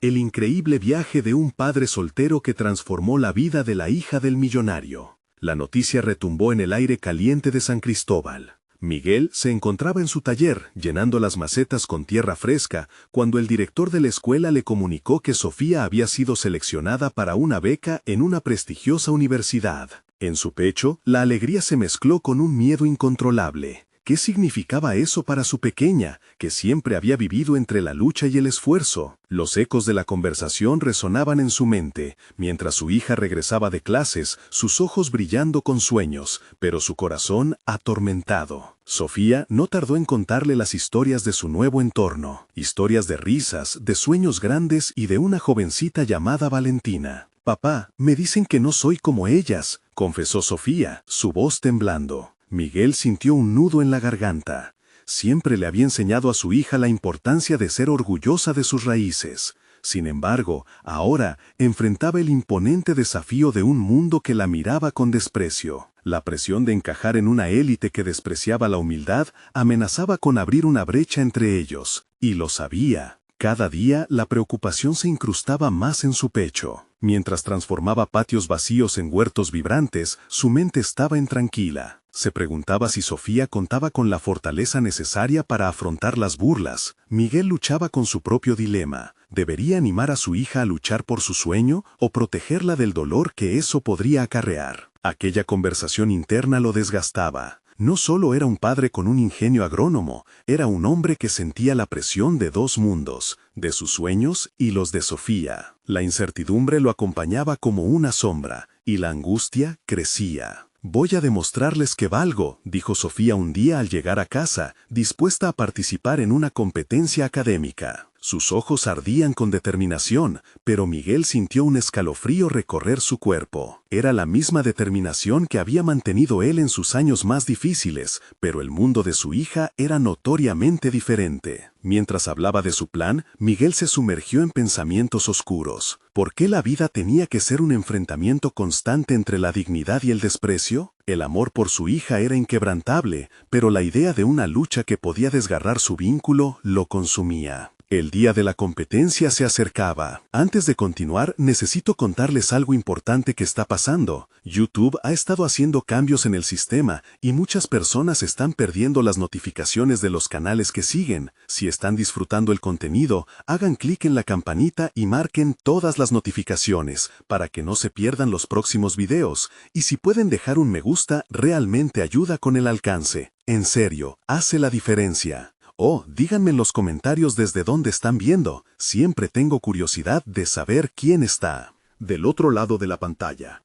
El increíble viaje de un padre soltero que transformó la vida de la hija del millonario. La noticia retumbó en el aire caliente de San Cristóbal. Miguel se encontraba en su taller, llenando las macetas con tierra fresca, cuando el director de la escuela le comunicó que Sofía había sido seleccionada para una beca en una prestigiosa universidad. En su pecho, la alegría se mezcló con un miedo incontrolable. ¿Qué significaba eso para su pequeña, que siempre había vivido entre la lucha y el esfuerzo? Los ecos de la conversación resonaban en su mente, mientras su hija regresaba de clases, sus ojos brillando con sueños, pero su corazón atormentado. Sofía no tardó en contarle las historias de su nuevo entorno, historias de risas, de sueños grandes y de una jovencita llamada Valentina. «Papá, me dicen que no soy como ellas», confesó Sofía, su voz temblando. Miguel sintió un nudo en la garganta. Siempre le había enseñado a su hija la importancia de ser orgullosa de sus raíces. Sin embargo, ahora enfrentaba el imponente desafío de un mundo que la miraba con desprecio. La presión de encajar en una élite que despreciaba la humildad amenazaba con abrir una brecha entre ellos, y lo sabía. Cada día la preocupación se incrustaba más en su pecho. Mientras transformaba patios vacíos en huertos vibrantes, su mente estaba intranquila. Se preguntaba si Sofía contaba con la fortaleza necesaria para afrontar las burlas. Miguel luchaba con su propio dilema. ¿Debería animar a su hija a luchar por su sueño o protegerla del dolor que eso podría acarrear? Aquella conversación interna lo desgastaba. No solo era un padre con un ingenio agrónomo, era un hombre que sentía la presión de dos mundos, de sus sueños y los de Sofía. La incertidumbre lo acompañaba como una sombra, y la angustia crecía. «Voy a demostrarles que valgo», dijo Sofía un día al llegar a casa, dispuesta a participar en una competencia académica. Sus ojos ardían con determinación, pero Miguel sintió un escalofrío recorrer su cuerpo. Era la misma determinación que había mantenido él en sus años más difíciles, pero el mundo de su hija era notoriamente diferente. Mientras hablaba de su plan, Miguel se sumergió en pensamientos oscuros. ¿Por qué la vida tenía que ser un enfrentamiento constante entre la dignidad y el desprecio? El amor por su hija era inquebrantable, pero la idea de una lucha que podía desgarrar su vínculo lo consumía. El día de la competencia se acercaba. Antes de continuar, necesito contarles algo importante que está pasando. YouTube ha estado haciendo cambios en el sistema y muchas personas están perdiendo las notificaciones de los canales que siguen. Si están disfrutando el contenido, hagan clic en la campanita y marquen todas las notificaciones para que no se pierdan los próximos videos. Y si pueden dejar un me gusta, realmente ayuda con el alcance. En serio, hace la diferencia. Oh, díganme en los comentarios desde dónde están viendo. Siempre tengo curiosidad de saber quién está del otro lado de la pantalla.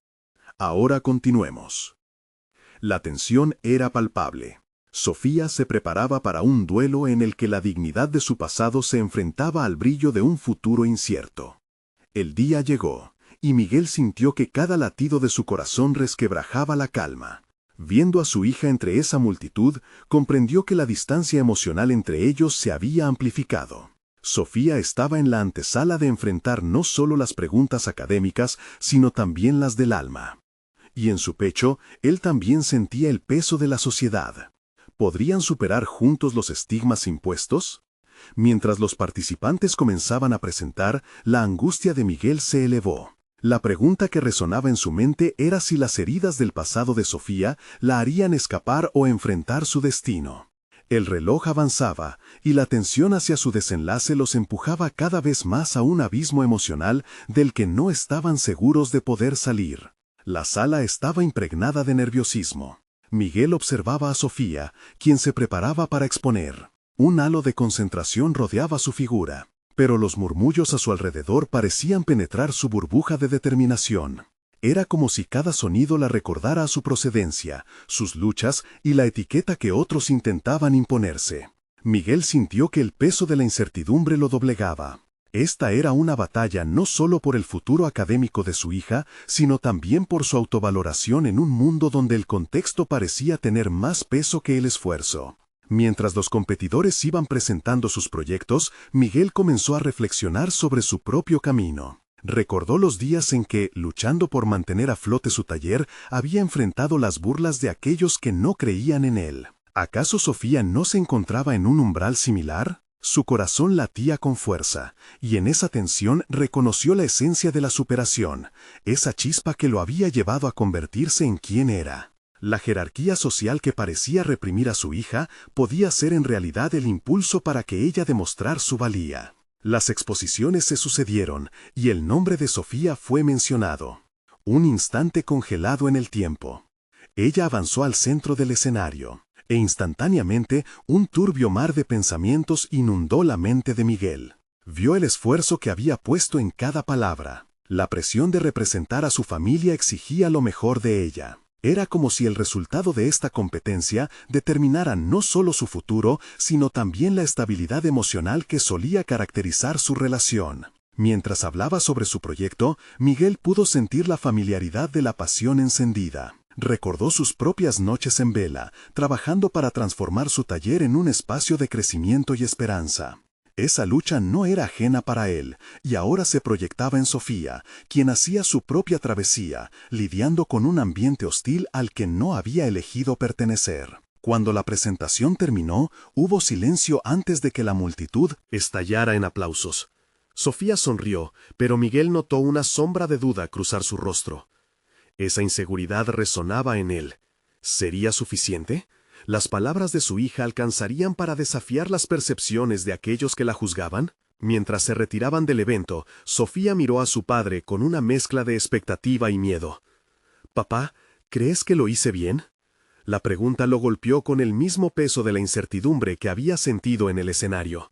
Ahora continuemos. La tensión era palpable. Sofía se preparaba para un duelo en el que la dignidad de su pasado se enfrentaba al brillo de un futuro incierto. El día llegó, y Miguel sintió que cada latido de su corazón resquebrajaba la calma. Viendo a su hija entre esa multitud, comprendió que la distancia emocional entre ellos se había amplificado. Sofía estaba en la antesala de enfrentar no solo las preguntas académicas, sino también las del alma. Y en su pecho, él también sentía el peso de la sociedad. ¿Podrían superar juntos los estigmas impuestos? Mientras los participantes comenzaban a presentar, la angustia de Miguel se elevó. La pregunta que resonaba en su mente era si las heridas del pasado de Sofía la harían escapar o enfrentar su destino. El reloj avanzaba, y la tensión hacia su desenlace los empujaba cada vez más a un abismo emocional del que no estaban seguros de poder salir. La sala estaba impregnada de nerviosismo. Miguel observaba a Sofía, quien se preparaba para exponer. Un halo de concentración rodeaba su figura, pero los murmullos a su alrededor parecían penetrar su burbuja de determinación. Era como si cada sonido la recordara a su procedencia, sus luchas y la etiqueta que otros intentaban imponerse. Miguel sintió que el peso de la incertidumbre lo doblegaba. Esta era una batalla no solo por el futuro académico de su hija, sino también por su autovaloración en un mundo donde el contexto parecía tener más peso que el esfuerzo. Mientras los competidores iban presentando sus proyectos, Miguel comenzó a reflexionar sobre su propio camino. Recordó los días en que, luchando por mantener a flote su taller, había enfrentado las burlas de aquellos que no creían en él. ¿Acaso Sofía no se encontraba en un umbral similar? Su corazón latía con fuerza, y en esa tensión reconoció la esencia de la superación, esa chispa que lo había llevado a convertirse en quien era. La jerarquía social que parecía reprimir a su hija podía ser en realidad el impulso para que ella demostrar su valía. Las exposiciones se sucedieron, y el nombre de Sofía fue mencionado. Un instante congelado en el tiempo. Ella avanzó al centro del escenario, e instantáneamente un turbio mar de pensamientos inundó la mente de Miguel. Vio el esfuerzo que había puesto en cada palabra. La presión de representar a su familia exigía lo mejor de ella. Era como si el resultado de esta competencia determinara no solo su futuro, sino también la estabilidad emocional que solía caracterizar su relación. Mientras hablaba sobre su proyecto, Miguel pudo sentir la familiaridad de la pasión encendida. Recordó sus propias noches en vela, trabajando para transformar su taller en un espacio de crecimiento y esperanza. Esa lucha no era ajena para él, y ahora se proyectaba en Sofía, quien hacía su propia travesía, lidiando con un ambiente hostil al que no había elegido pertenecer. Cuando la presentación terminó, hubo silencio antes de que la multitud estallara en aplausos. Sofía sonrió, pero Miguel notó una sombra de duda cruzar su rostro. Esa inseguridad resonaba en él. ¿Sería suficiente? ¿Las palabras de su hija alcanzarían para desafiar las percepciones de aquellos que la juzgaban? Mientras se retiraban del evento, Sofía miró a su padre con una mezcla de expectativa y miedo. «Papá, ¿crees que lo hice bien?» La pregunta lo golpeó con el mismo peso de la incertidumbre que había sentido en el escenario.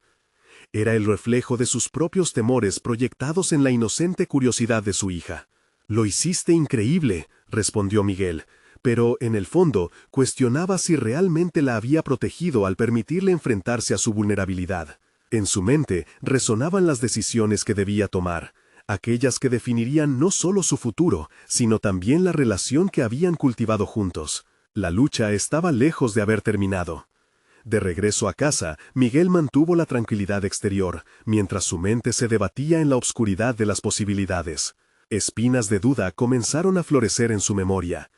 Era el reflejo de sus propios temores proyectados en la inocente curiosidad de su hija. «Lo hiciste increíble», respondió Miguel, pero en el fondo cuestionaba si realmente la había protegido al permitirle enfrentarse a su vulnerabilidad. En su mente resonaban las decisiones que debía tomar, aquellas que definirían no solo su futuro, sino también la relación que habían cultivado juntos. La lucha estaba lejos de haber terminado. De regreso a casa, Miguel mantuvo la tranquilidad exterior, mientras su mente se debatía en la oscuridad de las posibilidades. Espinas de duda comenzaron a florecer en su memoria.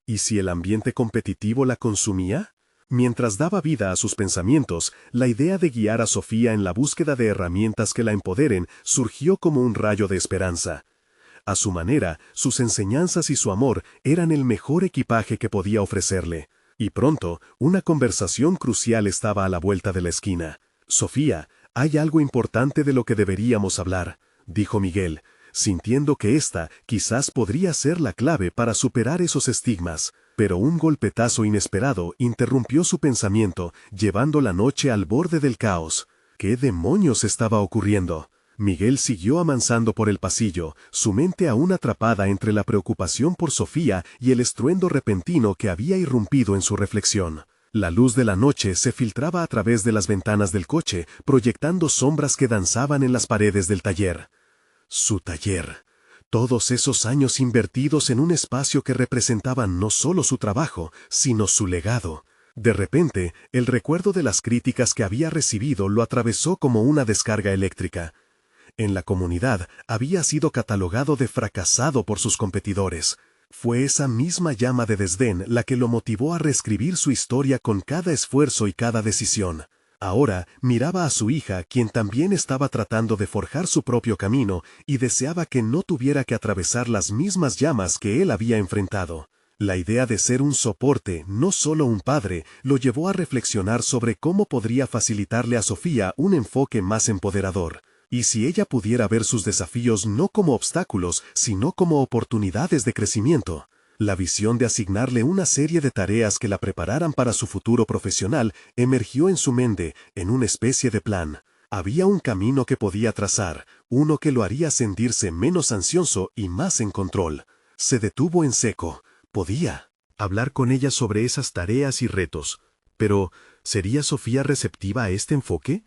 ¿Y si el ambiente competitivo la consumía? Mientras daba vida a sus pensamientos, la idea de guiar a Sofía en la búsqueda de herramientas que la empoderen surgió como un rayo de esperanza. A su manera, sus enseñanzas y su amor eran el mejor equipaje que podía ofrecerle. Y pronto, una conversación crucial estaba a la vuelta de la esquina. «Sofía, hay algo importante de lo que deberíamos hablar», dijo Miguel, sintiendo que esta quizás podría ser la clave para superar esos estigmas, pero un golpetazo inesperado interrumpió su pensamiento, llevando la noche al borde del caos. ¿Qué demonios estaba ocurriendo? Miguel siguió avanzando por el pasillo, su mente aún atrapada entre la preocupación por Sofía y el estruendo repentino que había irrumpido en su reflexión. La luz de la noche se filtraba a través de las ventanas del coche, proyectando sombras que danzaban en las paredes del taller. Su taller. Todos esos años invertidos en un espacio que representaban no solo su trabajo, sino su legado. De repente, el recuerdo de las críticas que había recibido lo atravesó como una descarga eléctrica. En la comunidad había sido catalogado de fracasado por sus competidores. Fue esa misma llama de desdén la que lo motivó a reescribir su historia con cada esfuerzo y cada decisión. Ahora miraba a su hija, quien también estaba tratando de forjar su propio camino, y deseaba que no tuviera que atravesar las mismas llamas que él había enfrentado. La idea de ser un soporte, no solo un padre, lo llevó a reflexionar sobre cómo podría facilitarle a Sofía un enfoque más empoderador. Y si ella pudiera ver sus desafíos no como obstáculos, sino como oportunidades de crecimiento. La visión de asignarle una serie de tareas que la prepararan para su futuro profesional emergió en su mente en una especie de plan. Había un camino que podía trazar, uno que lo haría sentirse menos ansioso y más en control. Se detuvo en seco. Podía hablar con ella sobre esas tareas y retos. Pero, ¿sería Sofía receptiva a este enfoque?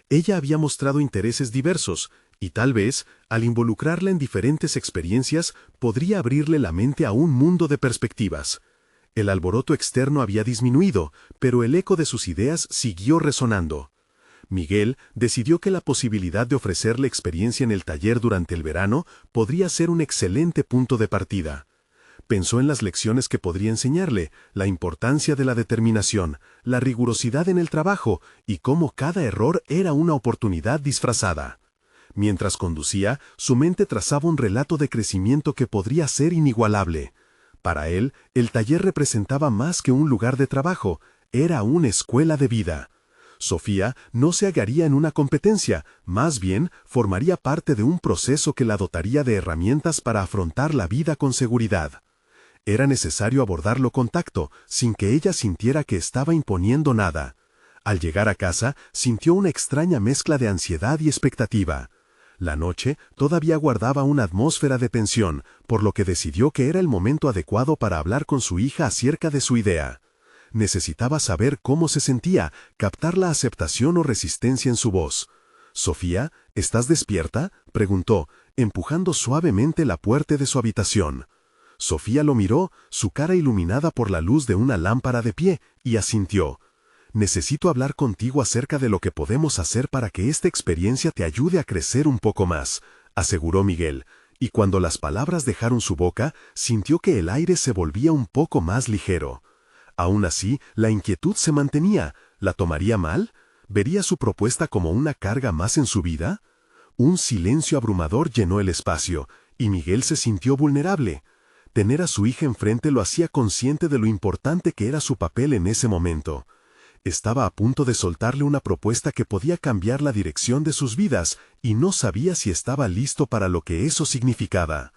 Ella había mostrado intereses diversos, y tal vez, al involucrarla en diferentes experiencias, podría abrirle la mente a un mundo de perspectivas. El alboroto externo había disminuido, pero el eco de sus ideas siguió resonando. Miguel decidió que la posibilidad de ofrecerle experiencia en el taller durante el verano podría ser un excelente punto de partida. Pensó en las lecciones que podría enseñarle, la importancia de la determinación, la rigurosidad en el trabajo y cómo cada error era una oportunidad disfrazada. Mientras conducía, su mente trazaba un relato de crecimiento que podría ser inigualable. Para él, el taller representaba más que un lugar de trabajo, era una escuela de vida. Sofía no se hallaría en una competencia, más bien formaría parte de un proceso que la dotaría de herramientas para afrontar la vida con seguridad. Era necesario abordarlo con tacto, sin que ella sintiera que estaba imponiendo nada. Al llegar a casa, sintió una extraña mezcla de ansiedad y expectativa. La noche todavía guardaba una atmósfera de tensión, por lo que decidió que era el momento adecuado para hablar con su hija acerca de su idea. Necesitaba saber cómo se sentía, captar la aceptación o resistencia en su voz. «Sofía, ¿estás despierta?», preguntó, empujando suavemente la puerta de su habitación. Sofía lo miró, su cara iluminada por la luz de una lámpara de pie, y asintió. «Necesito hablar contigo acerca de lo que podemos hacer para que esta experiencia te ayude a crecer un poco más», aseguró Miguel, y cuando las palabras dejaron su boca, sintió que el aire se volvía un poco más ligero. Aún así, la inquietud se mantenía. ¿La tomaría mal? ¿Vería su propuesta como una carga más en su vida? Un silencio abrumador llenó el espacio, y Miguel se sintió vulnerable. Tener a su hija enfrente lo hacía consciente de lo importante que era su papel en ese momento. Estaba a punto de soltarle una propuesta que podía cambiar la dirección de sus vidas, y no sabía si estaba listo para lo que eso significaba.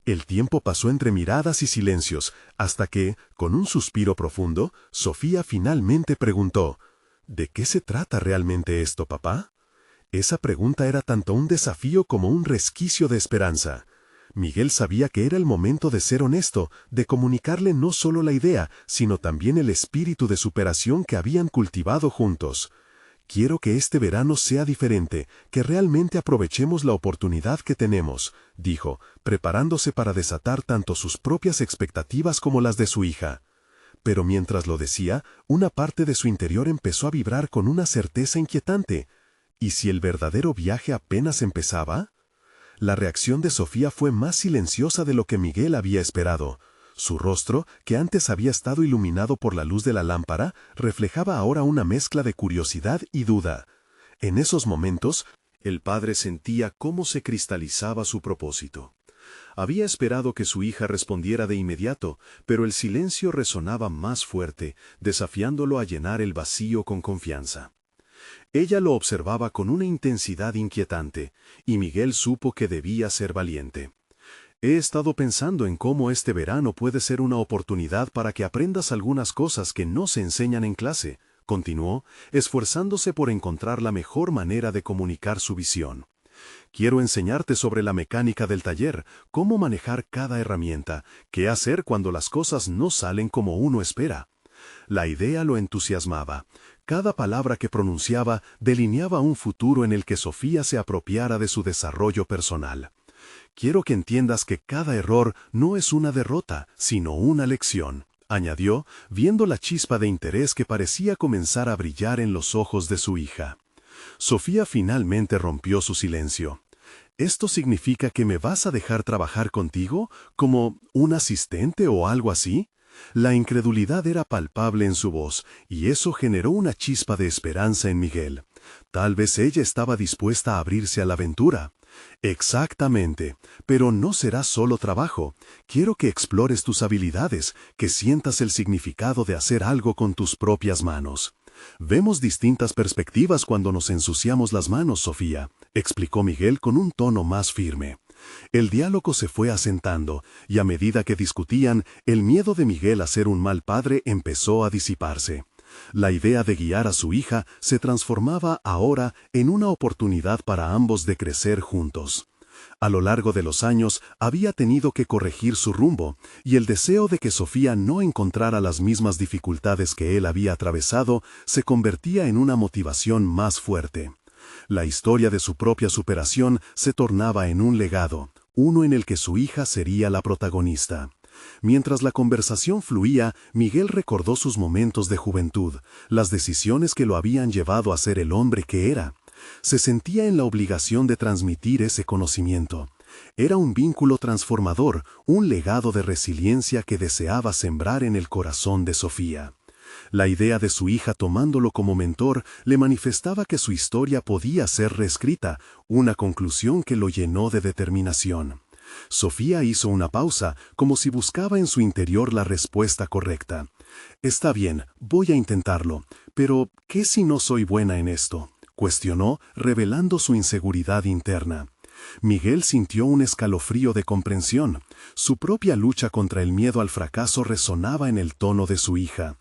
El tiempo pasó entre miradas y silencios, hasta que, con un suspiro profundo, Sofía finalmente preguntó, «¿De qué se trata realmente esto, papá?». Esa pregunta era tanto un desafío como un resquicio de esperanza. Miguel sabía que era el momento de ser honesto, de comunicarle no solo la idea, sino también el espíritu de superación que habían cultivado juntos. «Quiero que este verano sea diferente, que realmente aprovechemos la oportunidad que tenemos», dijo, preparándose para desatar tanto sus propias expectativas como las de su hija. Pero mientras lo decía, una parte de su interior empezó a vibrar con una certeza inquietante. ¿Y si el verdadero viaje apenas empezaba? La reacción de Sofía fue más silenciosa de lo que Miguel había esperado. Su rostro, que antes había estado iluminado por la luz de la lámpara, reflejaba ahora una mezcla de curiosidad y duda. En esos momentos, el padre sentía cómo se cristalizaba su propósito. Había esperado que su hija respondiera de inmediato, pero el silencio resonaba más fuerte, desafiándolo a llenar el vacío con confianza. Ella lo observaba con una intensidad inquietante, y Miguel supo que debía ser valiente. «He estado pensando en cómo este verano puede ser una oportunidad para que aprendas algunas cosas que no se enseñan en clase», continuó, esforzándose por encontrar la mejor manera de comunicar su visión. «Quiero enseñarte sobre la mecánica del taller, cómo manejar cada herramienta, qué hacer cuando las cosas no salen como uno espera». La idea lo entusiasmaba. Cada palabra que pronunciaba delineaba un futuro en el que Sofía se apropiara de su desarrollo personal. «Quiero que entiendas que cada error no es una derrota, sino una lección», añadió, viendo la chispa de interés que parecía comenzar a brillar en los ojos de su hija. Sofía finalmente rompió su silencio. «¿Esto significa que me vas a dejar trabajar contigo, como un asistente o algo así?». La incredulidad era palpable en su voz, y eso generó una chispa de esperanza en Miguel. Tal vez ella estaba dispuesta a abrirse a la aventura. «Exactamente, pero no será solo trabajo. Quiero que explores tus habilidades, que sientas el significado de hacer algo con tus propias manos». «Vemos distintas perspectivas cuando nos ensuciamos las manos, Sofía», explicó Miguel con un tono más firme. El diálogo se fue asentando, y a medida que discutían, el miedo de Miguel a ser un mal padre empezó a disiparse. La idea de guiar a su hija se transformaba ahora en una oportunidad para ambos de crecer juntos. A lo largo de los años había tenido que corregir su rumbo, y el deseo de que Sofía no encontrara las mismas dificultades que él había atravesado se convertía en una motivación más fuerte. La historia de su propia superación se tornaba en un legado, uno en el que su hija sería la protagonista. Mientras la conversación fluía, Miguel recordó sus momentos de juventud, las decisiones que lo habían llevado a ser el hombre que era. Se sentía en la obligación de transmitir ese conocimiento. Era un vínculo transformador, un legado de resiliencia que deseaba sembrar en el corazón de Sofía. La idea de su hija tomándolo como mentor le manifestaba que su historia podía ser reescrita, una conclusión que lo llenó de determinación. Sofía hizo una pausa, como si buscaba en su interior la respuesta correcta. «Está bien, voy a intentarlo, pero ¿qué si no soy buena en esto?», cuestionó, revelando su inseguridad interna. Miguel sintió un escalofrío de comprensión. Su propia lucha contra el miedo al fracaso resonaba en el tono de su hija.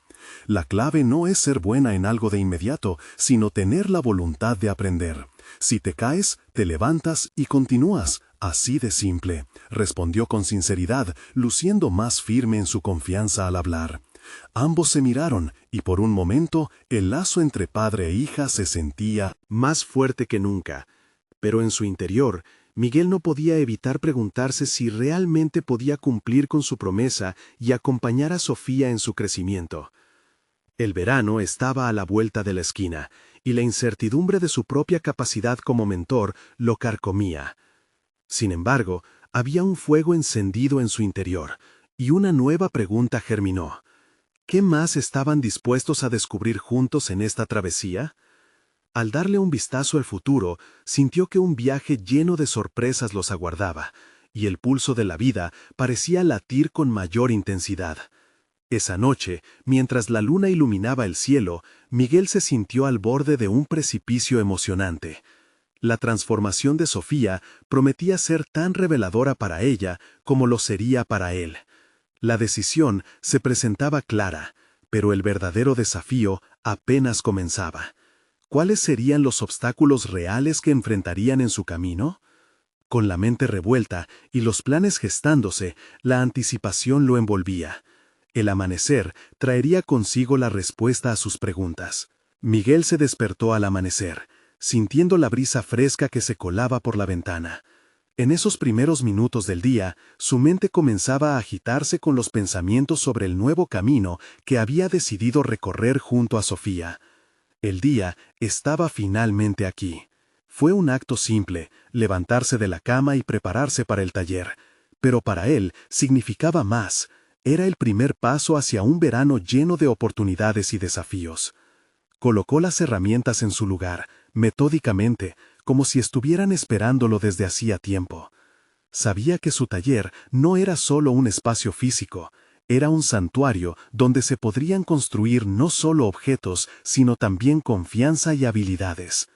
La clave no es ser buena en algo de inmediato, sino tener la voluntad de aprender. Si te caes, te levantas y continúas. Así de simple, respondió con sinceridad, luciendo más firme en su confianza al hablar. Ambos se miraron, y por un momento, el lazo entre padre e hija se sentía más fuerte que nunca. Pero en su interior, Miguel no podía evitar preguntarse si realmente podía cumplir con su promesa y acompañar a Sofía en su crecimiento. El verano estaba a la vuelta de la esquina, y la incertidumbre de su propia capacidad como mentor lo carcomía. Sin embargo, había un fuego encendido en su interior, y una nueva pregunta germinó. ¿Qué más estaban dispuestos a descubrir juntos en esta travesía? Al darle un vistazo al futuro, sintió que un viaje lleno de sorpresas los aguardaba, y el pulso de la vida parecía latir con mayor intensidad. Esa noche, mientras la luna iluminaba el cielo, Miguel se sintió al borde de un precipicio emocionante. La transformación de Sofía prometía ser tan reveladora para ella como lo sería para él. La decisión se presentaba clara, pero el verdadero desafío apenas comenzaba. ¿Cuáles serían los obstáculos reales que enfrentarían en su camino? Con la mente revuelta y los planes gestándose, la anticipación lo envolvía. El amanecer traería consigo la respuesta a sus preguntas. Miguel se despertó al amanecer, sintiendo la brisa fresca que se colaba por la ventana. En esos primeros minutos del día, su mente comenzaba a agitarse con los pensamientos sobre el nuevo camino que había decidido recorrer junto a Sofía. El día estaba finalmente aquí. Fue un acto simple, levantarse de la cama y prepararse para el taller, pero para él significaba más. Era el primer paso hacia un verano lleno de oportunidades y desafíos. Colocó las herramientas en su lugar, metódicamente, como si estuvieran esperándolo desde hacía tiempo. Sabía que su taller no era solo un espacio físico, era un santuario donde se podrían construir no solo objetos, sino también confianza y habilidades.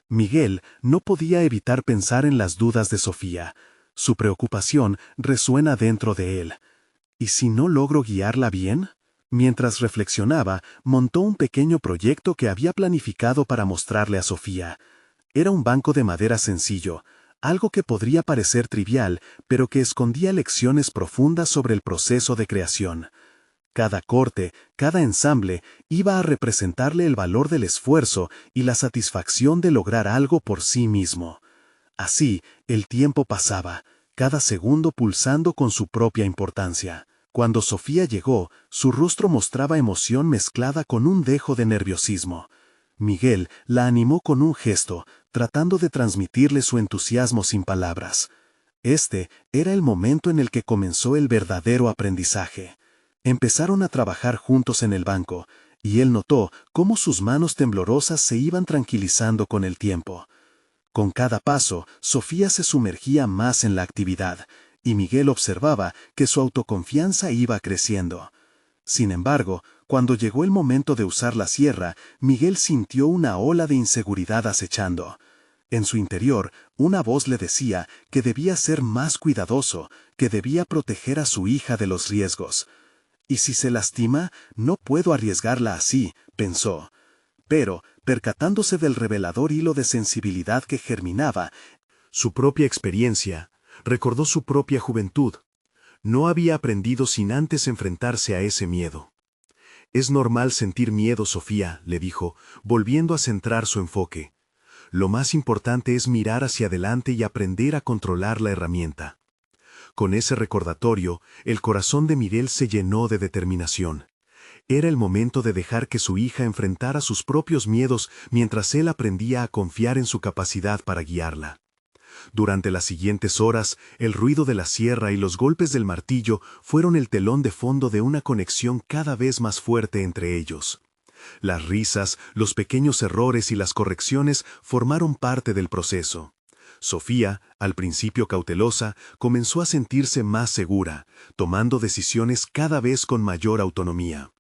Miguel no podía evitar pensar en las dudas de Sofía. Su preocupación resuena dentro de él. ¿Y si no logro guiarla bien? Mientras reflexionaba, montó un pequeño proyecto que había planificado para mostrarle a Sofía. Era un banco de madera sencillo, algo que podría parecer trivial, pero que escondía lecciones profundas sobre el proceso de creación. Cada corte, cada ensamble, iba a representarle el valor del esfuerzo y la satisfacción de lograr algo por sí mismo. Así, el tiempo pasaba, cada segundo pulsando con su propia importancia. Cuando Sofía llegó, su rostro mostraba emoción mezclada con un dejo de nerviosismo. Miguel la animó con un gesto, tratando de transmitirle su entusiasmo sin palabras. Este era el momento en el que comenzó el verdadero aprendizaje. Empezaron a trabajar juntos en el banco, y él notó cómo sus manos temblorosas se iban tranquilizando con el tiempo. Con cada paso, Sofía se sumergía más en la actividad, y Miguel observaba que su autoconfianza iba creciendo. Sin embargo, cuando llegó el momento de usar la sierra, Miguel sintió una ola de inseguridad acechando. En su interior, una voz le decía que debía ser más cuidadoso, que debía proteger a su hija de los riesgos. «¿Y si se lastima? No puedo arriesgarla así», pensó. Pero, percatándose del revelador hilo de sensibilidad que germinaba, su propia experiencia, recordó su propia juventud. No había aprendido sin antes enfrentarse a ese miedo. «Es normal sentir miedo, Sofía», le dijo, volviendo a centrar su enfoque. «Lo más importante es mirar hacia adelante y aprender a controlar la herramienta». Con ese recordatorio, el corazón de Miguel se llenó de determinación. Era el momento de dejar que su hija enfrentara sus propios miedos mientras él aprendía a confiar en su capacidad para guiarla. Durante las siguientes horas, el ruido de la sierra y los golpes del martillo fueron el telón de fondo de una conexión cada vez más fuerte entre ellos. Las risas, los pequeños errores y las correcciones formaron parte del proceso. Sofía, al principio cautelosa, comenzó a sentirse más segura, tomando decisiones cada vez con mayor autonomía.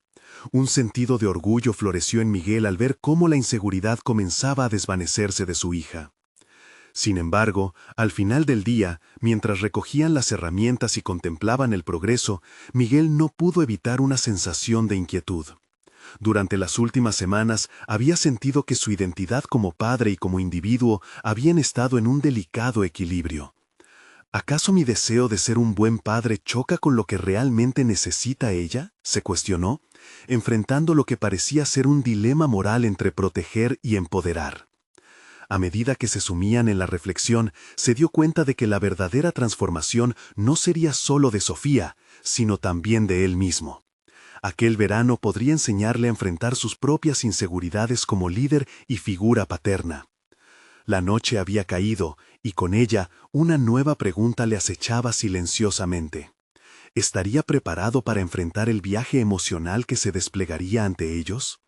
Un sentido de orgullo floreció en Miguel al ver cómo la inseguridad comenzaba a desvanecerse de su hija. Sin embargo, al final del día, mientras recogían las herramientas y contemplaban el progreso, Miguel no pudo evitar una sensación de inquietud. Durante las últimas semanas había sentido que su identidad como padre y como individuo habían estado en un delicado equilibrio. ¿Acaso mi deseo de ser un buen padre choca con lo que realmente necesita ella?, se cuestionó, enfrentando lo que parecía ser un dilema moral entre proteger y empoderar. A medida que se sumían en la reflexión, se dio cuenta de que la verdadera transformación no sería solo de Sofía, sino también de él mismo. Aquel verano podría enseñarle a enfrentar sus propias inseguridades como líder y figura paterna. La noche había caído, y con ella una nueva pregunta le acechaba silenciosamente. ¿Estaría preparado para enfrentar el viaje emocional que se desplegaría ante ellos?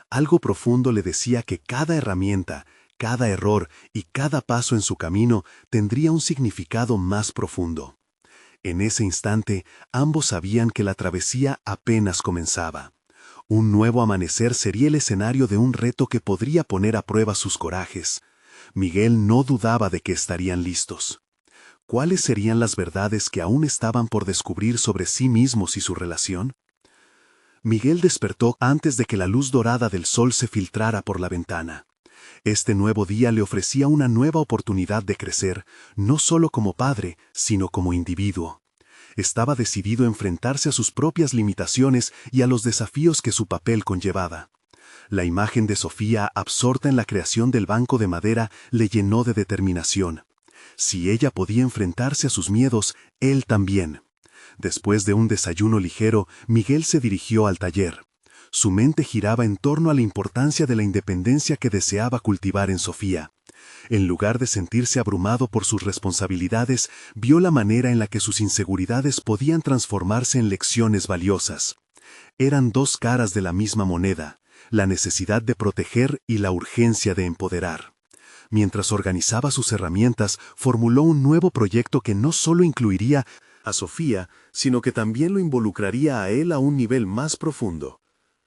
Algo profundo le decía que cada herramienta, cada error y cada paso en su camino tendría un significado más profundo. En ese instante, ambos sabían que la travesía apenas comenzaba. Un nuevo amanecer sería el escenario de un reto que podría poner a prueba sus corajes. Miguel no dudaba de que estarían listos. ¿Cuáles serían las verdades que aún estaban por descubrir sobre sí mismos y su relación? Miguel despertó antes de que la luz dorada del sol se filtrara por la ventana. Este nuevo día le ofrecía una nueva oportunidad de crecer, no solo como padre, sino como individuo. Estaba decidido a enfrentarse a sus propias limitaciones y a los desafíos que su papel conllevaba. La imagen de Sofía, absorta en la creación del banco de madera, le llenó de determinación. Si ella podía enfrentarse a sus miedos, él también. Después de un desayuno ligero, Miguel se dirigió al taller. Su mente giraba en torno a la importancia de la independencia que deseaba cultivar en Sofía. En lugar de sentirse abrumado por sus responsabilidades, vio la manera en la que sus inseguridades podían transformarse en lecciones valiosas. Eran dos caras de la misma moneda, la necesidad de proteger y la urgencia de empoderar. Mientras organizaba sus herramientas, formuló un nuevo proyecto que no solo incluiría a Sofía, sino que también lo involucraría a él a un nivel más profundo.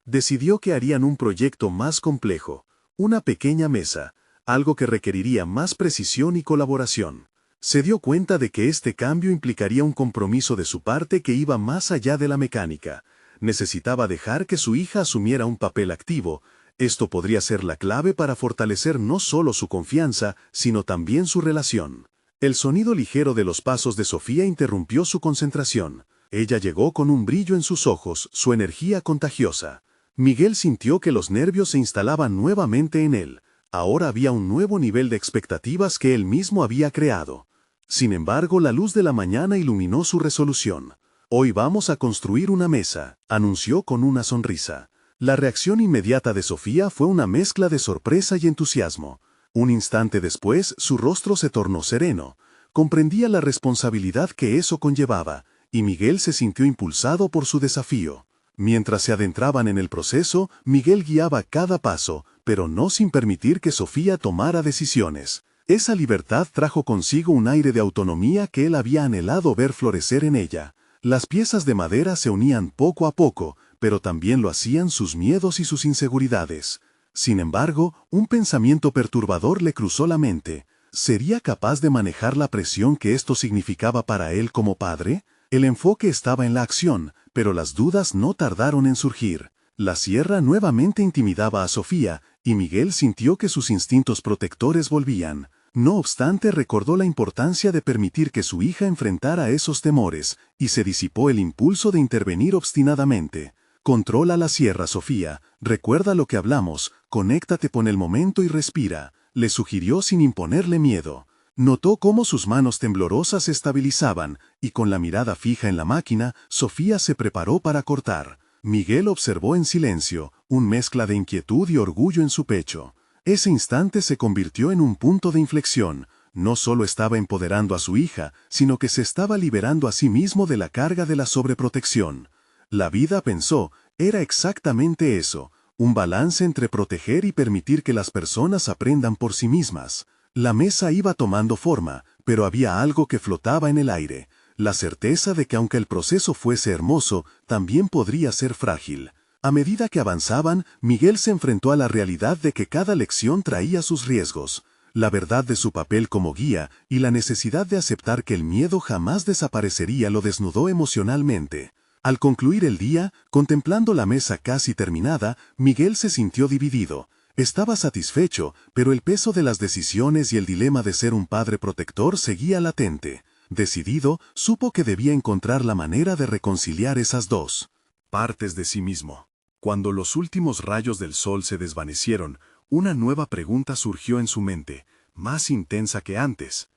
Decidió que harían un proyecto más complejo, una pequeña mesa, algo que requeriría más precisión y colaboración. Se dio cuenta de que este cambio implicaría un compromiso de su parte que iba más allá de la mecánica. Necesitaba dejar que su hija asumiera un papel activo. Esto podría ser la clave para fortalecer no solo su confianza, sino también su relación. El sonido ligero de los pasos de Sofía interrumpió su concentración. Ella llegó con un brillo en sus ojos, su energía contagiosa. Miguel sintió que los nervios se instalaban nuevamente en él. Ahora había un nuevo nivel de expectativas que él mismo había creado. Sin embargo, la luz de la mañana iluminó su resolución. «Hoy vamos a construir una mesa», anunció con una sonrisa. La reacción inmediata de Sofía fue una mezcla de sorpresa y entusiasmo. Un instante después, su rostro se tornó sereno. Comprendía la responsabilidad que eso conllevaba, y Miguel se sintió impulsado por su desafío. Mientras se adentraban en el proceso, Miguel guiaba cada paso, pero no sin permitir que Sofía tomara decisiones. Esa libertad trajo consigo un aire de autonomía que él había anhelado ver florecer en ella. Las piezas de madera se unían poco a poco, pero también lo hacían sus miedos y sus inseguridades. Sin embargo, un pensamiento perturbador le cruzó la mente. ¿Sería capaz de manejar la presión que esto significaba para él como padre? El enfoque estaba en la acción, pero las dudas no tardaron en surgir. La sierra nuevamente intimidaba a Sofía, y Miguel sintió que sus instintos protectores volvían. No obstante, recordó la importancia de permitir que su hija enfrentara esos temores, y se disipó el impulso de intervenir obstinadamente. «Controla la sierra, Sofía, recuerda lo que hablamos, conéctate con el momento y respira», le sugirió sin imponerle miedo. Notó cómo sus manos temblorosas se estabilizaban, y con la mirada fija en la máquina, Sofía se preparó para cortar. Miguel observó en silencio, una mezcla de inquietud y orgullo en su pecho. Ese instante se convirtió en un punto de inflexión. No solo estaba empoderando a su hija, sino que se estaba liberando a sí mismo de la carga de la sobreprotección. La vida, pensó, era exactamente eso, un balance entre proteger y permitir que las personas aprendan por sí mismas. La mesa iba tomando forma, pero había algo que flotaba en el aire, la certeza de que aunque el proceso fuese hermoso, también podría ser frágil. A medida que avanzaban, Miguel se enfrentó a la realidad de que cada lección traía sus riesgos, la verdad de su papel como guía y la necesidad de aceptar que el miedo jamás desaparecería lo desnudó emocionalmente. Al concluir el día, contemplando la mesa casi terminada, Miguel se sintió dividido. Estaba satisfecho, pero el peso de las decisiones y el dilema de ser un padre protector seguía latente. Decidido, supo que debía encontrar la manera de reconciliar esas dos partes de sí mismo. Cuando los últimos rayos del sol se desvanecieron, una nueva pregunta surgió en su mente, más intensa que antes.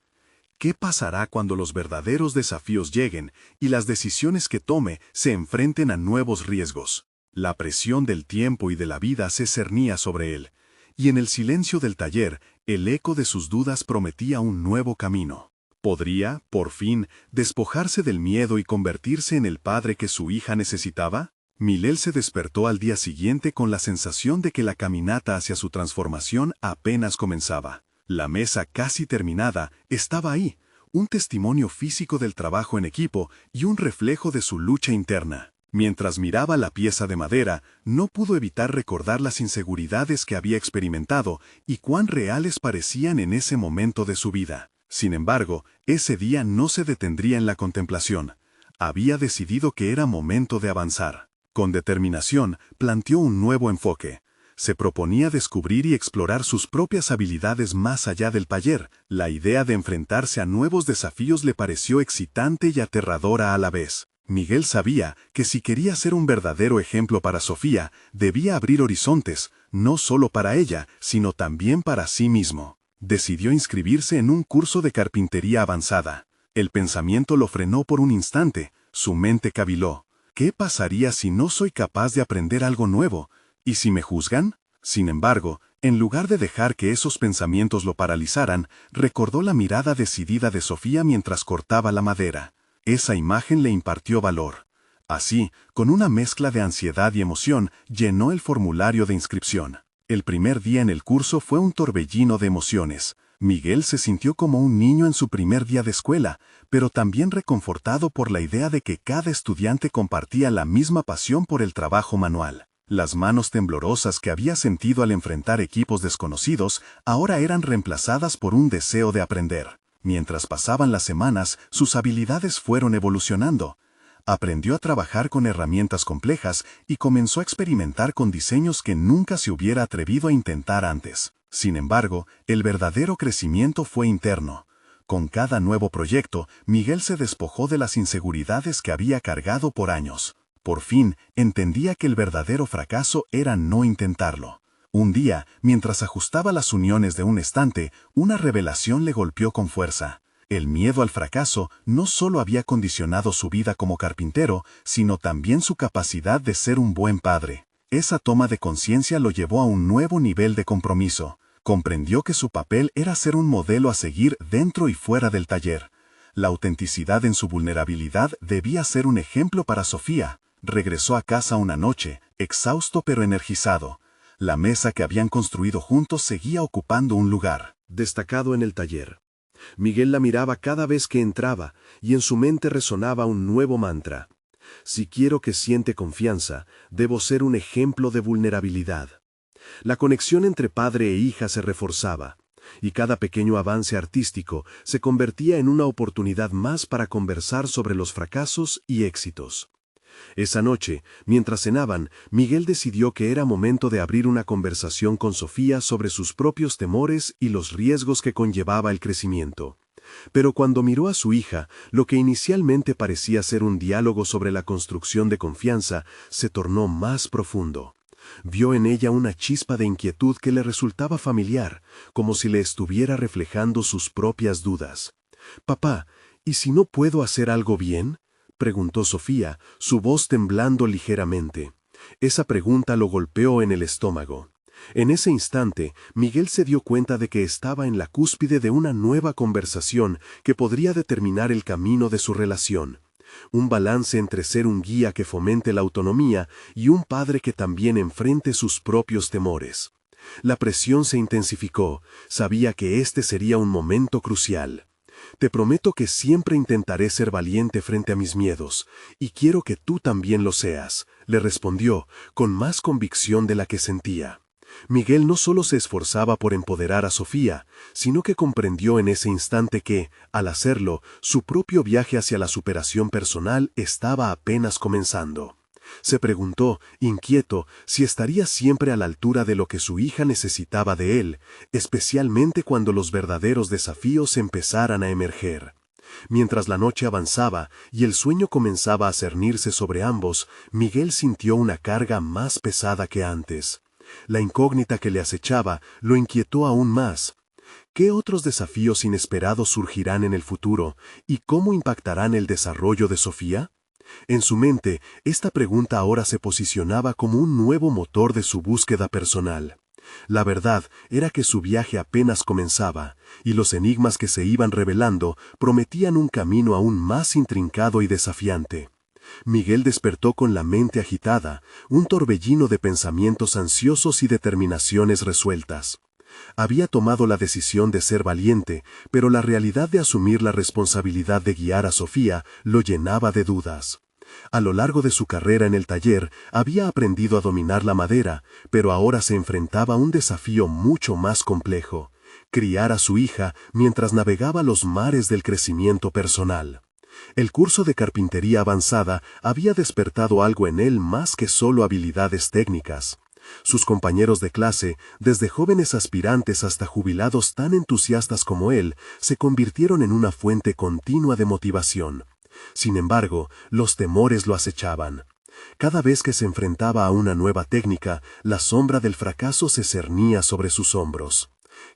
¿Qué pasará cuando los verdaderos desafíos lleguen y las decisiones que tome se enfrenten a nuevos riesgos? La presión del tiempo y de la vida se cernía sobre él, y en el silencio del taller, el eco de sus dudas prometía un nuevo camino. ¿Podría, por fin, despojarse del miedo y convertirse en el padre que su hija necesitaba? Miguel se despertó al día siguiente con la sensación de que la caminata hacia su transformación apenas comenzaba. La mesa casi terminada estaba ahí, un testimonio físico del trabajo en equipo y un reflejo de su lucha interna. Mientras miraba la pieza de madera, no pudo evitar recordar las inseguridades que había experimentado y cuán reales parecían en ese momento de su vida. Sin embargo, ese día no se detendría en la contemplación. Había decidido que era momento de avanzar. Con determinación, planteó un nuevo enfoque. Se proponía descubrir y explorar sus propias habilidades más allá del taller. La idea de enfrentarse a nuevos desafíos le pareció excitante y aterradora a la vez. Miguel sabía que si quería ser un verdadero ejemplo para Sofía, debía abrir horizontes, no solo para ella, sino también para sí mismo. Decidió inscribirse en un curso de carpintería avanzada. El pensamiento lo frenó por un instante, su mente caviló. ¿Qué pasaría si no soy capaz de aprender algo nuevo? ¿Y si me juzgan? Sin embargo, en lugar de dejar que esos pensamientos lo paralizaran, recordó la mirada decidida de Sofía mientras cortaba la madera. Esa imagen le impartió valor. Así, con una mezcla de ansiedad y emoción, llenó el formulario de inscripción. El primer día en el curso fue un torbellino de emociones. Miguel se sintió como un niño en su primer día de escuela, pero también reconfortado por la idea de que cada estudiante compartía la misma pasión por el trabajo manual. Las manos temblorosas que había sentido al enfrentar equipos desconocidos ahora eran reemplazadas por un deseo de aprender. Mientras pasaban las semanas, sus habilidades fueron evolucionando. Aprendió a trabajar con herramientas complejas y comenzó a experimentar con diseños que nunca se hubiera atrevido a intentar antes. Sin embargo, el verdadero crecimiento fue interno. Con cada nuevo proyecto, Miguel se despojó de las inseguridades que había cargado por años. Por fin, entendía que el verdadero fracaso era no intentarlo. Un día, mientras ajustaba las uniones de un estante, una revelación le golpeó con fuerza. El miedo al fracaso no solo había condicionado su vida como carpintero, sino también su capacidad de ser un buen padre. Esa toma de conciencia lo llevó a un nuevo nivel de compromiso. Comprendió que su papel era ser un modelo a seguir dentro y fuera del taller. La autenticidad en su vulnerabilidad debía ser un ejemplo para Sofía. Regresó a casa una noche, exhausto pero energizado. La mesa que habían construido juntos seguía ocupando un lugar destacado en el taller. Miguel la miraba cada vez que entraba, y en su mente resonaba un nuevo mantra. Si quiero que siente confianza, debo ser un ejemplo de vulnerabilidad. La conexión entre padre e hija se reforzaba, y cada pequeño avance artístico se convertía en una oportunidad más para conversar sobre los fracasos y éxitos. Esa noche, mientras cenaban, Miguel decidió que era momento de abrir una conversación con Sofía sobre sus propios temores y los riesgos que conllevaba el crecimiento. Pero cuando miró a su hija, lo que inicialmente parecía ser un diálogo sobre la construcción de confianza, se tornó más profundo. Vio en ella una chispa de inquietud que le resultaba familiar, como si le estuviera reflejando sus propias dudas. «Papá, ¿y si no puedo hacer algo bien?», preguntó Sofía, su voz temblando ligeramente. Esa pregunta lo golpeó en el estómago. En ese instante, Miguel se dio cuenta de que estaba en la cúspide de una nueva conversación que podría determinar el camino de su relación. Un balance entre ser un guía que fomente la autonomía y un padre que también enfrente sus propios temores. La presión se intensificó, sabía que este sería un momento crucial. Te prometo que siempre intentaré ser valiente frente a mis miedos, y quiero que tú también lo seas, le respondió, con más convicción de la que sentía. Miguel no solo se esforzaba por empoderar a Sofía, sino que comprendió en ese instante que, al hacerlo, su propio viaje hacia la superación personal estaba apenas comenzando. Se preguntó, inquieto, si estaría siempre a la altura de lo que su hija necesitaba de él, especialmente cuando los verdaderos desafíos empezaran a emerger. Mientras la noche avanzaba y el sueño comenzaba a cernirse sobre ambos, Miguel sintió una carga más pesada que antes. La incógnita que le acechaba lo inquietó aún más. ¿Qué otros desafíos inesperados surgirán en el futuro y cómo impactarán el desarrollo de Sofía? En su mente, esta pregunta ahora se posicionaba como un nuevo motor de su búsqueda personal. La verdad era que su viaje apenas comenzaba, y los enigmas que se iban revelando prometían un camino aún más intrincado y desafiante. Miguel despertó con la mente agitada, un torbellino de pensamientos ansiosos y determinaciones resueltas. Había tomado la decisión de ser valiente, pero la realidad de asumir la responsabilidad de guiar a Sofía lo llenaba de dudas. A lo largo de su carrera en el taller, había aprendido a dominar la madera, pero ahora se enfrentaba a un desafío mucho más complejo: criar a su hija mientras navegaba los mares del crecimiento personal. El curso de carpintería avanzada había despertado algo en él más que solo habilidades técnicas. Sus compañeros de clase, desde jóvenes aspirantes hasta jubilados tan entusiastas como él, se convirtieron en una fuente continua de motivación. Sin embargo, los temores lo acechaban. Cada vez que se enfrentaba a una nueva técnica, la sombra del fracaso se cernía sobre sus hombros.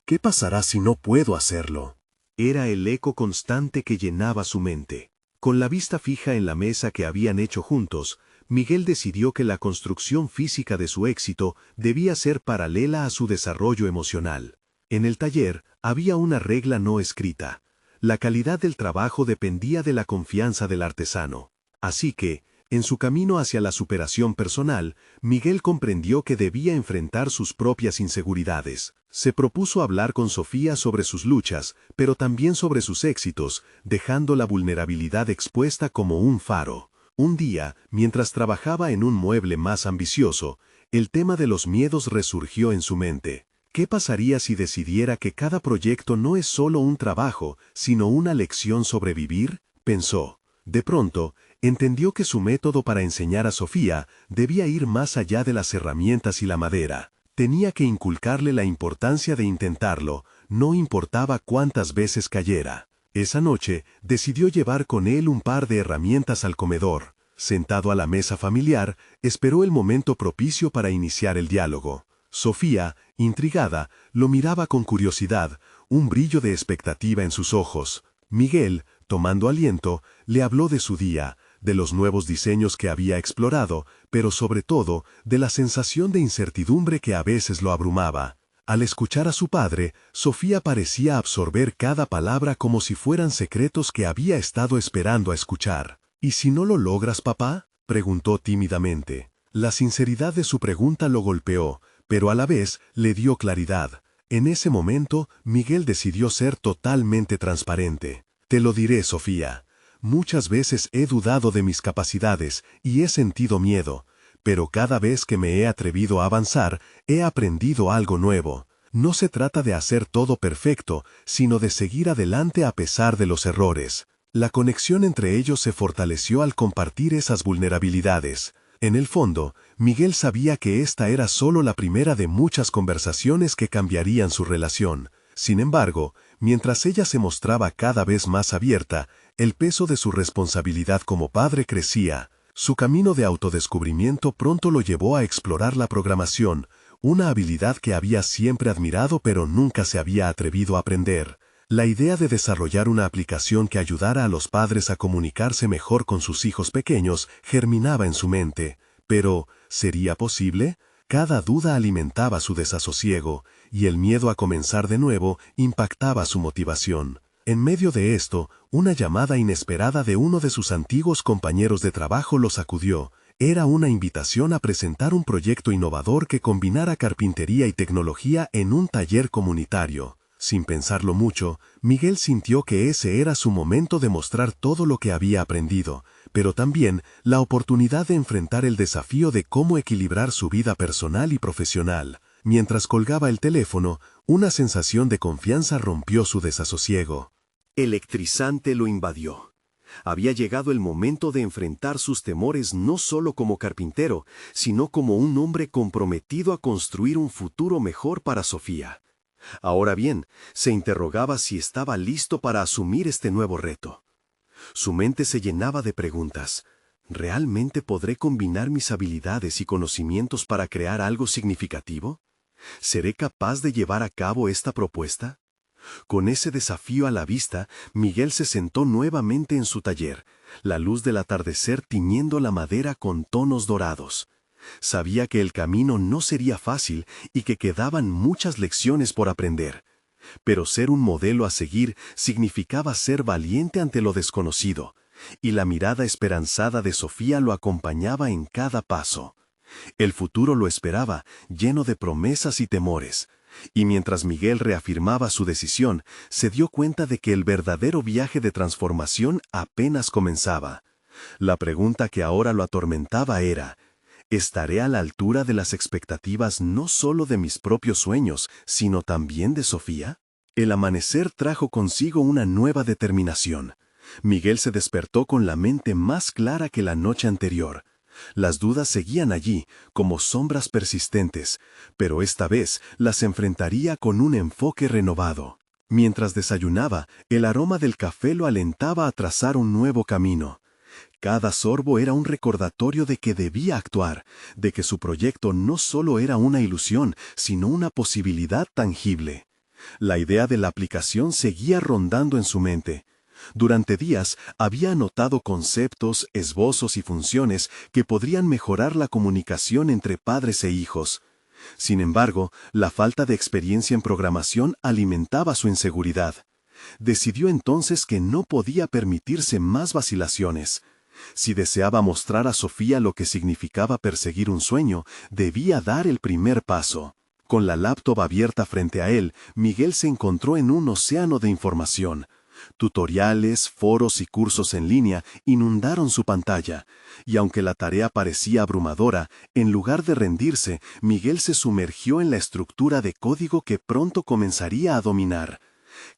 ¿Qué pasará si no puedo hacerlo? Era el eco constante que llenaba su mente. Con la vista fija en la mesa que habían hecho juntos, Miguel decidió que la construcción física de su éxito debía ser paralela a su desarrollo emocional. En el taller había una regla no escrita: la calidad del trabajo dependía de la confianza del artesano. Así que, en su camino hacia la superación personal, Miguel comprendió que debía enfrentar sus propias inseguridades. Se propuso hablar con Sofía sobre sus luchas, pero también sobre sus éxitos, dejando la vulnerabilidad expuesta como un faro. Un día, mientras trabajaba en un mueble más ambicioso, el tema de los miedos resurgió en su mente. ¿Qué pasaría si decidiera que cada proyecto no es solo un trabajo, sino una lección sobre vivir? Pensó. De pronto, entendió que su método para enseñar a Sofía debía ir más allá de las herramientas y la madera. Tenía que inculcarle la importancia de intentarlo, no importaba cuántas veces cayera. Esa noche, decidió llevar con él un par de herramientas al comedor. Sentado a la mesa familiar, esperó el momento propicio para iniciar el diálogo. Sofía, intrigada, lo miraba con curiosidad, un brillo de expectativa en sus ojos. Miguel, tomando aliento, le habló de su día, de los nuevos diseños que había explorado, pero sobre todo, de la sensación de incertidumbre que a veces lo abrumaba. Al escuchar a su padre, Sofía parecía absorber cada palabra como si fueran secretos que había estado esperando a escuchar. ¿Y si no lo logras, papá?, preguntó tímidamente. La sinceridad de su pregunta lo golpeó, pero a la vez le dio claridad. En ese momento, Miguel decidió ser totalmente transparente. Te lo diré, Sofía. Muchas veces he dudado de mis capacidades y he sentido miedo, pero cada vez que me he atrevido a avanzar, he aprendido algo nuevo. No se trata de hacer todo perfecto, sino de seguir adelante a pesar de los errores. La conexión entre ellos se fortaleció al compartir esas vulnerabilidades. En el fondo, Miguel sabía que esta era solo la primera de muchas conversaciones que cambiarían su relación. Sin embargo, mientras ella se mostraba cada vez más abierta, el peso de su responsabilidad como padre crecía. Su camino de autodescubrimiento pronto lo llevó a explorar la programación, una habilidad que había siempre admirado pero nunca se había atrevido a aprender. La idea de desarrollar una aplicación que ayudara a los padres a comunicarse mejor con sus hijos pequeños germinaba en su mente. Pero, ¿sería posible? Cada duda alimentaba su desasosiego, y el miedo a comenzar de nuevo impactaba su motivación. En medio de esto, una llamada inesperada de uno de sus antiguos compañeros de trabajo lo sacudió. Era una invitación a presentar un proyecto innovador que combinara carpintería y tecnología en un taller comunitario. Sin pensarlo mucho, Miguel sintió que ese era su momento de mostrar todo lo que había aprendido, pero también la oportunidad de enfrentar el desafío de cómo equilibrar su vida personal y profesional. Mientras colgaba el teléfono, una sensación de confianza rompió su desasosiego. Electrizante lo invadió. Había llegado el momento de enfrentar sus temores no solo como carpintero, sino como un hombre comprometido a construir un futuro mejor para Sofía. Ahora bien, se interrogaba si estaba listo para asumir este nuevo reto. Su mente se llenaba de preguntas. ¿Realmente podré combinar mis habilidades y conocimientos para crear algo significativo? ¿Seré capaz de llevar a cabo esta propuesta? Con ese desafío a la vista, Miguel se sentó nuevamente en su taller, la luz del atardecer tiñendo la madera con tonos dorados. Sabía que el camino no sería fácil y que quedaban muchas lecciones por aprender. Pero ser un modelo a seguir significaba ser valiente ante lo desconocido, y la mirada esperanzada de Sofía lo acompañaba en cada paso. El futuro lo esperaba, lleno de promesas y temores. Y mientras Miguel reafirmaba su decisión, se dio cuenta de que el verdadero viaje de transformación apenas comenzaba. La pregunta que ahora lo atormentaba era: ¿estaré a la altura de las expectativas no solo de mis propios sueños, sino también de Sofía? El amanecer trajo consigo una nueva determinación. Miguel se despertó con la mente más clara que la noche anterior. Las dudas seguían allí, como sombras persistentes, pero esta vez las enfrentaría con un enfoque renovado. Mientras desayunaba, el aroma del café lo alentaba a trazar un nuevo camino. Cada sorbo era un recordatorio de que debía actuar, de que su proyecto no solo era una ilusión, sino una posibilidad tangible. La idea de la aplicación seguía rondando en su mente. Durante días había anotado conceptos, esbozos y funciones que podrían mejorar la comunicación entre padres e hijos. Sin embargo, la falta de experiencia en programación alimentaba su inseguridad. Decidió entonces que no podía permitirse más vacilaciones. Si deseaba mostrar a Sofía lo que significaba perseguir un sueño, debía dar el primer paso. Con la laptop abierta frente a él, Miguel se encontró en un océano de información. Tutoriales, foros y cursos en línea inundaron su pantalla, y aunque la tarea parecía abrumadora, en lugar de rendirse, Miguel se sumergió en la estructura de código que pronto comenzaría a dominar.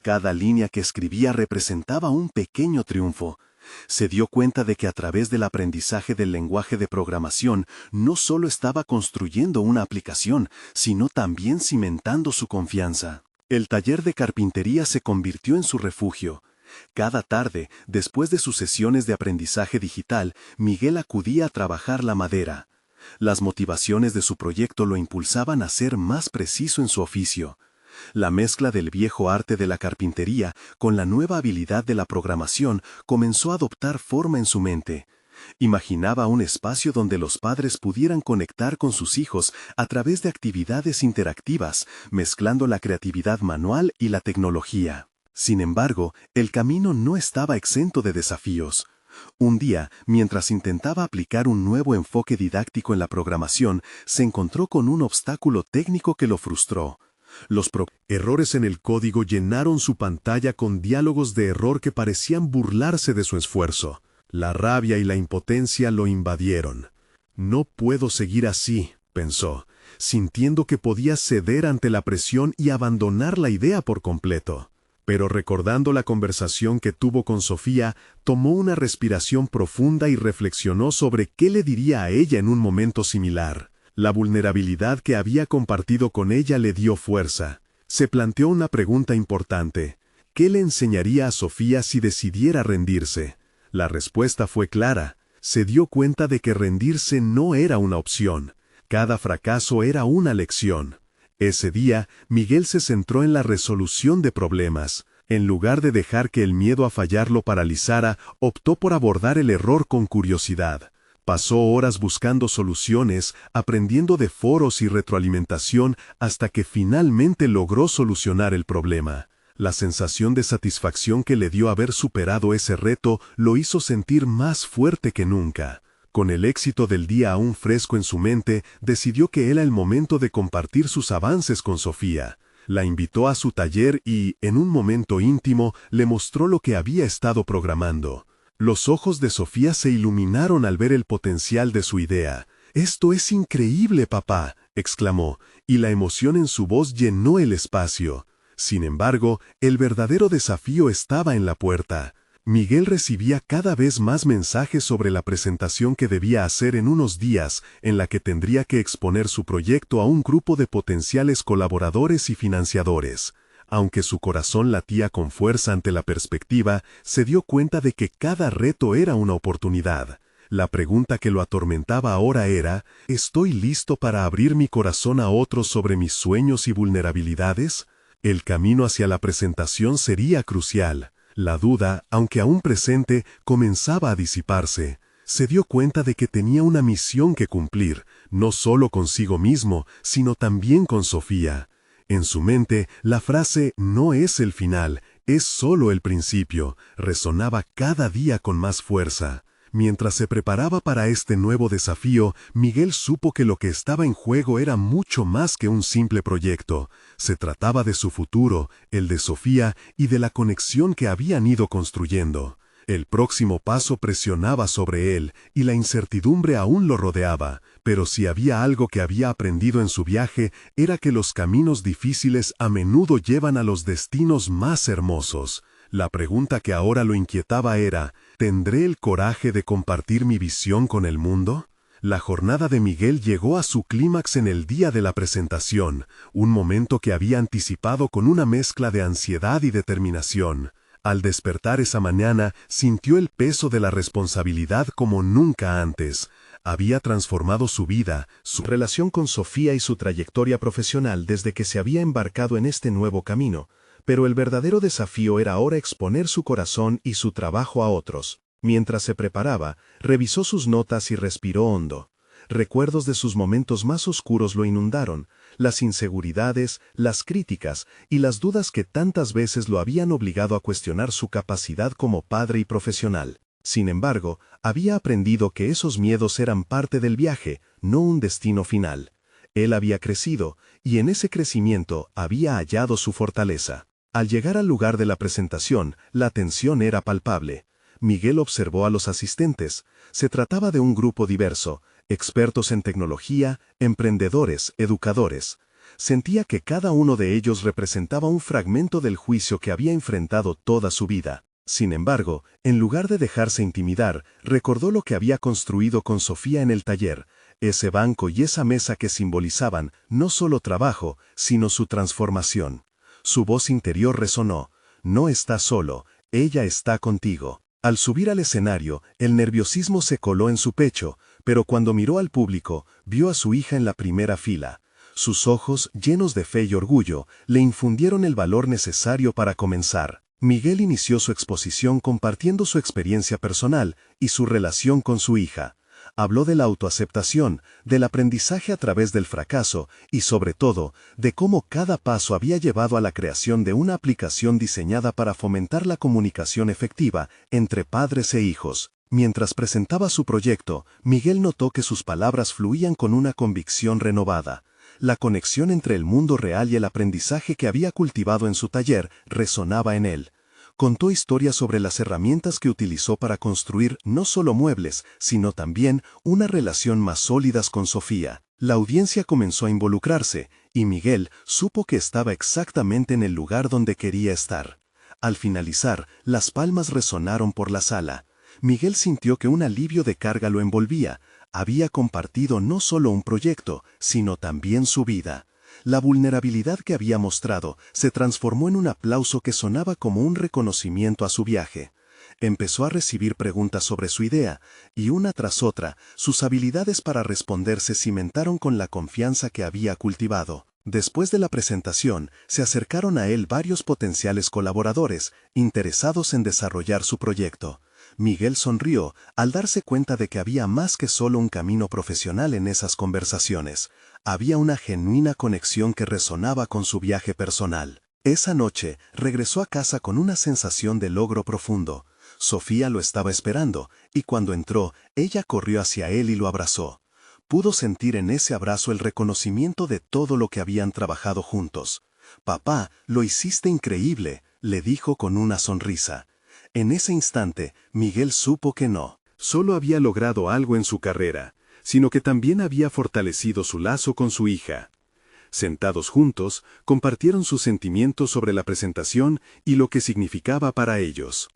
Cada línea que escribía representaba un pequeño triunfo. Se dio cuenta de que a través del aprendizaje del lenguaje de programación no solo estaba construyendo una aplicación, sino también cimentando su confianza. El taller de carpintería se convirtió en su refugio. Cada tarde, después de sus sesiones de aprendizaje digital, Miguel acudía a trabajar la madera. Las motivaciones de su proyecto lo impulsaban a ser más preciso en su oficio. La mezcla del viejo arte de la carpintería con la nueva habilidad de la programación comenzó a adoptar forma en su mente. Imaginaba un espacio donde los padres pudieran conectar con sus hijos a través de actividades interactivas, mezclando la creatividad manual y la tecnología. Sin embargo, el camino no estaba exento de desafíos. Un día, mientras intentaba aplicar un nuevo enfoque didáctico en la programación, se encontró con un obstáculo técnico que lo frustró. Los errores en el código llenaron su pantalla con diálogos de error que parecían burlarse de su esfuerzo. La rabia y la impotencia lo invadieron. No puedo seguir así, pensó, sintiendo que podía ceder ante la presión y abandonar la idea por completo. Pero recordando la conversación que tuvo con Sofía, tomó una respiración profunda y reflexionó sobre qué le diría a ella en un momento similar. La vulnerabilidad que había compartido con ella le dio fuerza. Se planteó una pregunta importante. ¿Qué le enseñaría a Sofía si decidiera rendirse? La respuesta fue clara. Se dio cuenta de que rendirse no era una opción. Cada fracaso era una lección. Ese día, Miguel se centró en la resolución de problemas. En lugar de dejar que el miedo a fallar lo paralizara, optó por abordar el error con curiosidad. Pasó horas buscando soluciones, aprendiendo de foros y retroalimentación hasta que finalmente logró solucionar el problema. La sensación de satisfacción que le dio haber superado ese reto lo hizo sentir más fuerte que nunca. Con el éxito del día aún fresco en su mente, decidió que era el momento de compartir sus avances con Sofía. La invitó a su taller y, en un momento íntimo, le mostró lo que había estado programando. Los ojos de Sofía se iluminaron al ver el potencial de su idea. «¡Esto es increíble, papá!», exclamó, y la emoción en su voz llenó el espacio. Sin embargo, el verdadero desafío estaba en la puerta. Miguel recibía cada vez más mensajes sobre la presentación que debía hacer en unos días, en la que tendría que exponer su proyecto a un grupo de potenciales colaboradores y financiadores. Aunque su corazón latía con fuerza ante la perspectiva, se dio cuenta de que cada reto era una oportunidad. La pregunta que lo atormentaba ahora era, ¿estoy listo para abrir mi corazón a otros sobre mis sueños y vulnerabilidades? El camino hacia la presentación sería crucial. La duda, aunque aún presente, comenzaba a disiparse. Se dio cuenta de que tenía una misión que cumplir, no solo consigo mismo, sino también con Sofía. En su mente, la frase «no es el final, es solo el principio» resonaba cada día con más fuerza. Mientras se preparaba para este nuevo desafío, Miguel supo que lo que estaba en juego era mucho más que un simple proyecto. Se trataba de su futuro, el de Sofía y de la conexión que habían ido construyendo. El próximo paso presionaba sobre él y la incertidumbre aún lo rodeaba, pero si había algo que había aprendido en su viaje era que los caminos difíciles a menudo llevan a los destinos más hermosos. La pregunta que ahora lo inquietaba era, ¿tendré el coraje de compartir mi visión con el mundo? La jornada de Miguel llegó a su clímax en el día de la presentación, un momento que había anticipado con una mezcla de ansiedad y determinación. Al despertar esa mañana, sintió el peso de la responsabilidad como nunca antes. Había transformado su vida, su relación con Sofía y su trayectoria profesional desde que se había embarcado en este nuevo camino, pero el verdadero desafío era ahora exponer su corazón y su trabajo a otros. Mientras se preparaba, revisó sus notas y respiró hondo. Recuerdos de sus momentos más oscuros lo inundaron, las inseguridades, las críticas y las dudas que tantas veces lo habían obligado a cuestionar su capacidad como padre y profesional. Sin embargo, había aprendido que esos miedos eran parte del viaje, no un destino final. Él había crecido, y en ese crecimiento había hallado su fortaleza. Al llegar al lugar de la presentación, la tensión era palpable. Miguel observó a los asistentes. Se trataba de un grupo diverso, expertos en tecnología, emprendedores, educadores. Sentía que cada uno de ellos representaba un fragmento del juicio que había enfrentado toda su vida. Sin embargo, en lugar de dejarse intimidar, recordó lo que había construido con Sofía en el taller, ese banco y esa mesa que simbolizaban no solo trabajo, sino su transformación. Su voz interior resonó, «No estás solo, ella está contigo». Al subir al escenario, el nerviosismo se coló en su pecho, pero cuando miró al público, vio a su hija en la primera fila. Sus ojos, llenos de fe y orgullo, le infundieron el valor necesario para comenzar. Miguel inició su exposición compartiendo su experiencia personal y su relación con su hija. Habló de la autoaceptación, del aprendizaje a través del fracaso y, sobre todo, de cómo cada paso había llevado a la creación de una aplicación diseñada para fomentar la comunicación efectiva entre padres e hijos. Mientras presentaba su proyecto, Miguel notó que sus palabras fluían con una convicción renovada. La conexión entre el mundo real y el aprendizaje que había cultivado en su taller resonaba en él. Contó historias sobre las herramientas que utilizó para construir no solo muebles, sino también una relación más sólida con Sofía. La audiencia comenzó a involucrarse, y Miguel supo que estaba exactamente en el lugar donde quería estar. Al finalizar, las palmas resonaron por la sala. Miguel sintió que un alivio de carga lo envolvía. Había compartido no solo un proyecto, sino también su vida. La vulnerabilidad que había mostrado se transformó en un aplauso que sonaba como un reconocimiento a su viaje. Empezó a recibir preguntas sobre su idea, y una tras otra, sus habilidades para responder se cimentaron con la confianza que había cultivado. Después de la presentación, se acercaron a él varios potenciales colaboradores, interesados en desarrollar su proyecto. Miguel sonrió al darse cuenta de que había más que solo un camino profesional en esas conversaciones. Había una genuina conexión que resonaba con su viaje personal. Esa noche regresó a casa con una sensación de logro profundo. Sofía lo estaba esperando, y cuando entró, ella corrió hacia él y lo abrazó. Pudo sentir en ese abrazo el reconocimiento de todo lo que habían trabajado juntos. «Papá, lo hiciste increíble», le dijo con una sonrisa. En ese instante, Miguel supo que no solo había logrado algo en su carrera, sino que también había fortalecido su lazo con su hija. Sentados juntos, compartieron sus sentimientos sobre la presentación y lo que significaba para ellos.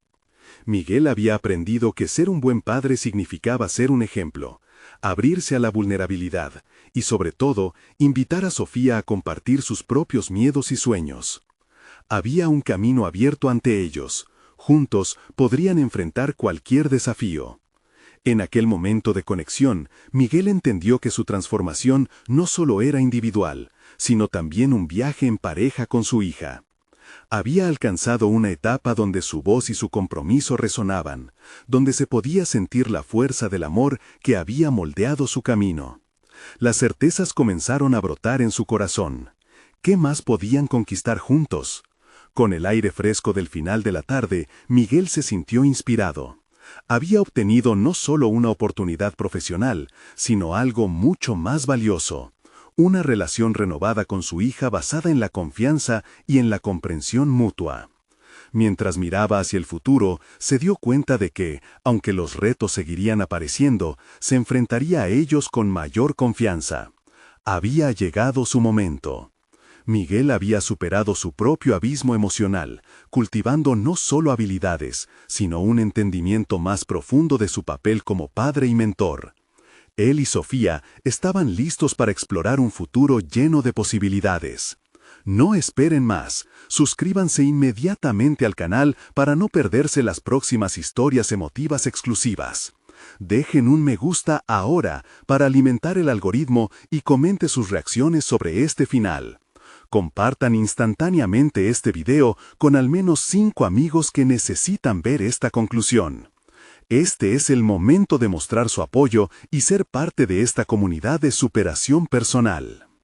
Miguel había aprendido que ser un buen padre significaba ser un ejemplo, abrirse a la vulnerabilidad y, sobre todo, invitar a Sofía a compartir sus propios miedos y sueños. Había un camino abierto ante ellos. Juntos podrían enfrentar cualquier desafío. En aquel momento de conexión, Miguel entendió que su transformación no solo era individual, sino también un viaje en pareja con su hija. Había alcanzado una etapa donde su voz y su compromiso resonaban, donde se podía sentir la fuerza del amor que había moldeado su camino. Las certezas comenzaron a brotar en su corazón. ¿Qué más podían conquistar juntos? Con el aire fresco del final de la tarde, Miguel se sintió inspirado. Había obtenido no solo una oportunidad profesional, sino algo mucho más valioso: una relación renovada con su hija basada en la confianza y en la comprensión mutua. Mientras miraba hacia el futuro, se dio cuenta de que, aunque los retos seguirían apareciendo, se enfrentaría a ellos con mayor confianza. Había llegado su momento. Miguel había superado su propio abismo emocional, cultivando no solo habilidades, sino un entendimiento más profundo de su papel como padre y mentor. Él y Sofía estaban listos para explorar un futuro lleno de posibilidades. No esperen más, suscríbanse inmediatamente al canal para no perderse las próximas historias emotivas exclusivas. Dejen un me gusta ahora para alimentar el algoritmo y comente sus reacciones sobre este final. Compartan instantáneamente este video con al menos 5 amigos que necesitan ver esta conclusión. Este es el momento de mostrar su apoyo y ser parte de esta comunidad de superación personal.